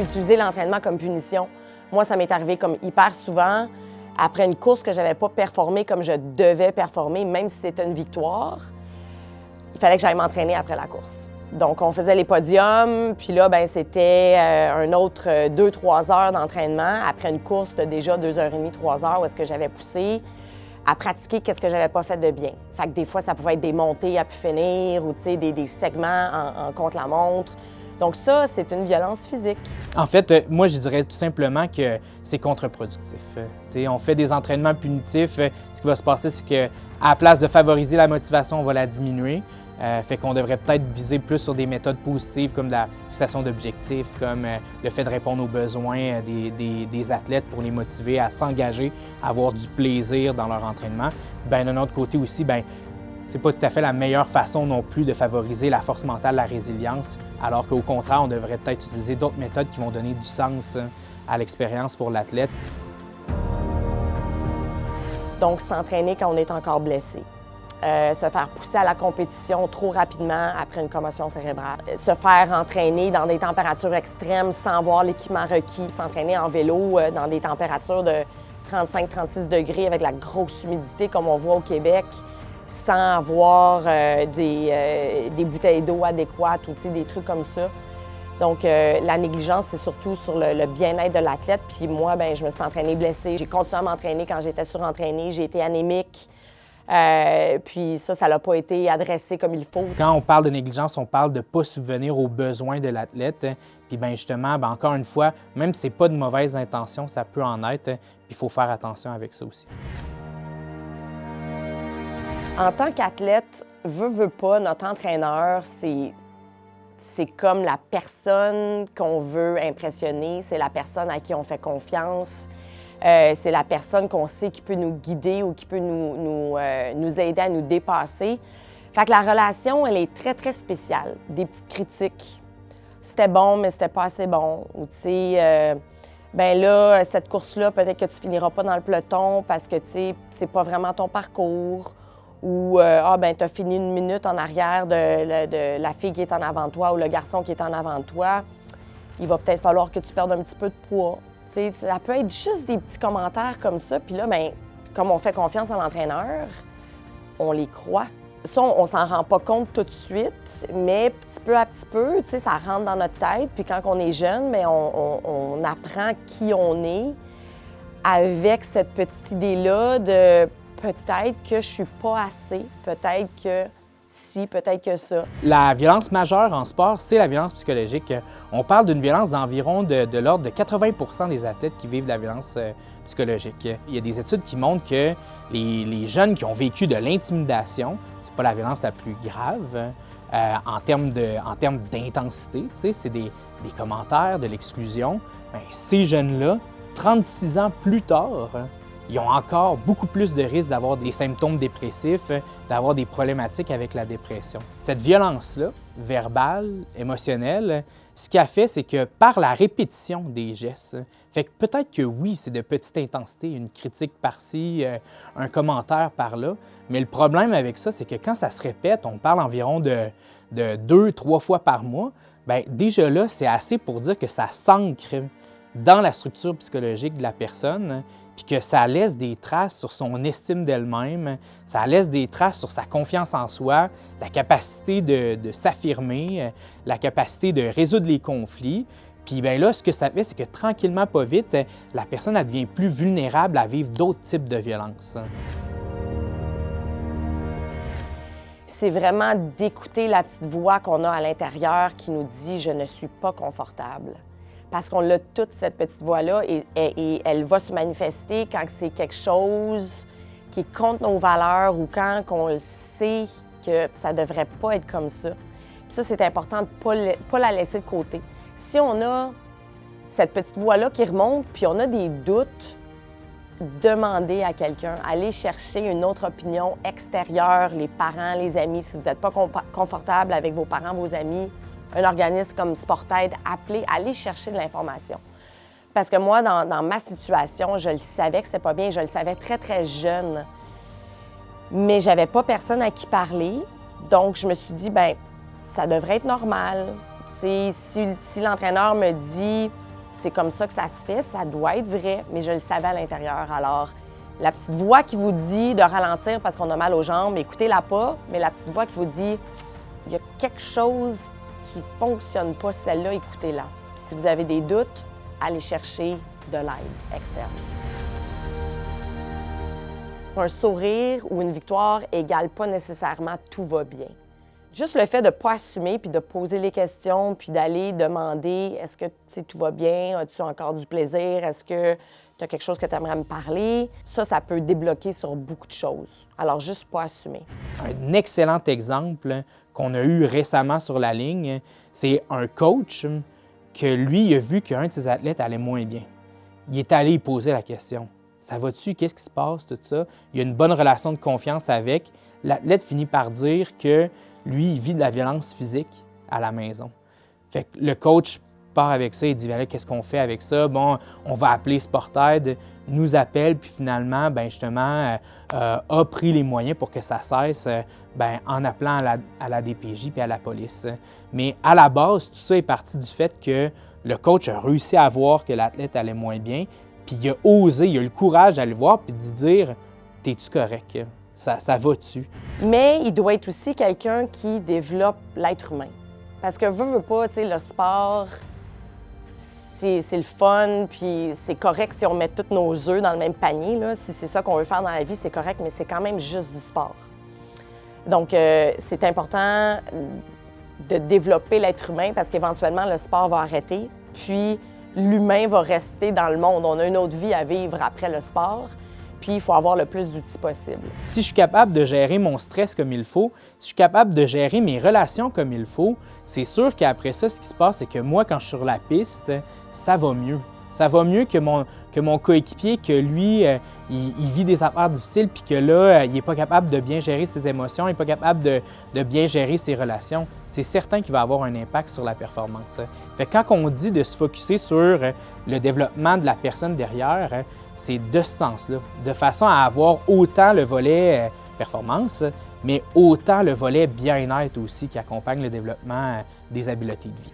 utiliser l'entraînement comme punition. Moi, ça m'est arrivé comme hyper souvent, après une course que je n'avais pas performée comme je devais performer, même si c'était une victoire, il fallait que j'aille m'entraîner après la course. Donc, on faisait les podiums, puis là, ben c'était un autre 2-3 heures d'entraînement. Après une course de déjà 2h30, 3 heures, où est-ce que j'avais poussé à pratiquer qu'est-ce que j'avais pas fait de bien. Fait que des fois, ça pouvait être des montées à pu finir ou des segments en contre-la-montre. Donc ça, c'est une violence physique. En fait, moi, je dirais tout simplement que c'est contre-productif. On fait des entraînements punitifs. Ce qui va se passer, c'est qu'à la place de favoriser la motivation, on va la diminuer. Fait qu'on devrait peut-être viser plus sur des méthodes positives comme la fixation d'objectifs, comme le fait de répondre aux besoins des athlètes pour les motiver à s'engager, à avoir du plaisir dans leur entraînement. Bien, d'un autre côté aussi, bien, c'est pas tout à fait la meilleure façon non plus de favoriser la force mentale, la résilience, alors qu'au contraire, on devrait peut-être utiliser d'autres méthodes qui vont donner du sens à l'expérience pour l'athlète. Donc, s'entraîner quand on est encore blessé. Se faire pousser à la compétition trop rapidement après une commotion cérébrale. Se faire entraîner dans des températures extrêmes sans voir l'équipement requis. S'entraîner en vélo dans des températures de 35-36 degrés avec la grosse humidité comme on voit au Québec, sans avoir des bouteilles d'eau adéquates ou des trucs comme ça. Donc, la négligence, c'est surtout sur le bien-être de l'athlète. Puis moi, bien, je me suis entraînée blessée. J'ai continué à m'entraîner quand j'étais surentraînée. J'ai été anémique. Puis ça n'a pas été adressé comme il faut. Quand on parle de négligence, on parle de ne pas subvenir aux besoins de l'athlète. Puis bien justement, bien encore une fois, même si ce n'est pas de mauvaise intention, ça peut en être. Puis il faut faire attention avec ça aussi. En tant qu'athlète, veut pas, notre entraîneur, c'est comme la personne qu'on veut impressionner, c'est la personne à qui on fait confiance. C'est la personne qu'on sait qui peut nous guider ou qui peut nous aider à nous dépasser. Fait que la relation, elle est très, très spéciale. Des petites critiques. C'était bon, mais c'était pas assez bon. Ou tu sais, ben là, cette course-là, peut-être que tu finiras pas dans le peloton parce que, tu sais, c'est pas vraiment ton parcours. Ou, ben t'as fini une minute en arrière de la fille qui est en avant de toi ou le garçon qui est en avant de toi. Il va peut-être falloir que tu perdes un petit peu de poids. T'sais, ça peut être juste des petits commentaires comme ça. Puis là, bien, comme on fait confiance à l'entraîneur, on les croit. Ça, on s'en rend pas compte tout de suite, mais petit peu à petit peu, ça rentre dans notre tête. Puis quand on est jeune, bien, on apprend qui on est avec cette petite idée-là de peut-être que je suis pas assez, peut-être que si, peut-être que ça. La violence majeure en sport, c'est la violence psychologique. On parle d'une violence d'environ de l'ordre de 80 des athlètes qui vivent de la violence psychologique. Il y a des études qui montrent que les jeunes qui ont vécu de l'intimidation, c'est pas la violence la plus grave en termes d'intensité, c'est des commentaires, de l'exclusion. Bien, ces jeunes-là, 36 ans plus tard, ils ont encore beaucoup plus de risques d'avoir des symptômes dépressifs, d'avoir des problématiques avec la dépression. Cette violence-là, verbale, émotionnelle, ce qu'elle fait, c'est que par la répétition des gestes, fait que peut-être que oui, c'est de petite intensité, une critique par-ci, un commentaire par-là, mais le problème avec ça, c'est que quand ça se répète, on parle environ de 2-3 fois par mois, bien déjà là, c'est assez pour dire que ça s'ancre dans la structure psychologique de la personne, puis que ça laisse des traces sur son estime d'elle-même, ça laisse des traces sur sa confiance en soi, la capacité de s'affirmer, la capacité de résoudre les conflits. Puis bien là, ce que ça fait, c'est que tranquillement, pas vite, la personne elle devient plus vulnérable à vivre d'autres types de violences. C'est vraiment d'écouter la petite voix qu'on a à l'intérieur qui nous dit « je ne suis pas confortable ». Parce qu'on a toute cette petite voix-là et elle va se manifester quand c'est quelque chose qui est contre nos valeurs ou quand on le sait que ça ne devrait pas être comme ça. Puis ça, c'est important de ne pas la laisser de côté. Si on a cette petite voix-là qui remonte puis on a des doutes, demandez à quelqu'un, allez chercher une autre opinion extérieure, les parents, les amis. Si vous n'êtes pas confortable avec vos parents, vos amis, un organisme comme Sportaide, allez chercher de l'information. Parce que moi, dans ma situation, je le savais que c'était pas bien, je le savais très, très jeune. Mais j'avais pas personne à qui parler, donc je me suis dit, bien, ça devrait être normal. Si l'entraîneur me dit c'est comme ça que ça se fait, ça doit être vrai, mais je le savais à l'intérieur. Alors, la petite voix qui vous dit de ralentir parce qu'on a mal aux jambes, écoutez-la pas, mais la petite voix qui vous dit il y a quelque chose qui ne fonctionne pas, celle-là, écoutez-la. Puis si vous avez des doutes, allez chercher de l'aide externe. Un sourire ou une victoire égale pas nécessairement tout va bien. Juste le fait de ne pas assumer, puis de poser les questions, puis d'aller demander est-ce que tout va bien, as-tu encore du plaisir, est-ce que tu as quelque chose que tu aimerais me parler, ça peut débloquer sur beaucoup de choses. Alors, juste pas assumer. Un excellent exemple qu'on a eu récemment sur la ligne, c'est un coach que lui, il a vu qu'un de ses athlètes allait moins bien. Il est allé y poser la question. Ça va-tu? Qu'est-ce qui se passe? Tout ça. Il y a une bonne relation de confiance avec. L'athlète finit par dire que lui, il vit de la violence physique à la maison. Fait que le coach part avec ça, il dit « Qu'est-ce qu'on fait avec ça? » Bon, on va appeler Sportaide, nous appelle, puis finalement, justement, a pris les moyens pour que ça cesse en appelant à la DPJ puis à la police. Mais à la base, tout ça est parti du fait que le coach a réussi à voir que l'athlète allait moins bien, puis il a osé, il a eu le courage d'aller le voir puis de dire « T'es-tu correct? Ça va-tu? » Mais il doit être aussi quelqu'un qui développe l'être humain. Parce que veut pas, tu sais, le sport, c'est le fun, puis c'est correct si on met tous nos œufs dans le même panier. Là. Si c'est ça qu'on veut faire dans la vie, c'est correct, mais c'est quand même juste du sport. Donc, c'est important de développer l'être humain parce qu'éventuellement, le sport va arrêter, puis l'humain va rester dans le monde. On a une autre vie à vivre après le sport. Puis, il faut avoir le plus d'outils possible. Si je suis capable de gérer mon stress comme il faut, si je suis capable de gérer mes relations comme il faut, c'est sûr qu'après ça, ce qui se passe, c'est que moi, quand je suis sur la piste, ça va mieux. Ça va mieux que mon coéquipier, que lui, il vit des affaires difficiles, puis que là, il n'est pas capable de bien gérer ses émotions, il n'est pas capable de bien gérer ses relations. C'est certain qu'il va avoir un impact sur la performance. Fait que quand on dit de se focusser sur le développement de la personne derrière, c'est de ce sens-là, de façon à avoir autant le volet performance, mais autant le volet bien-être aussi qui accompagne le développement des habiletés de vie.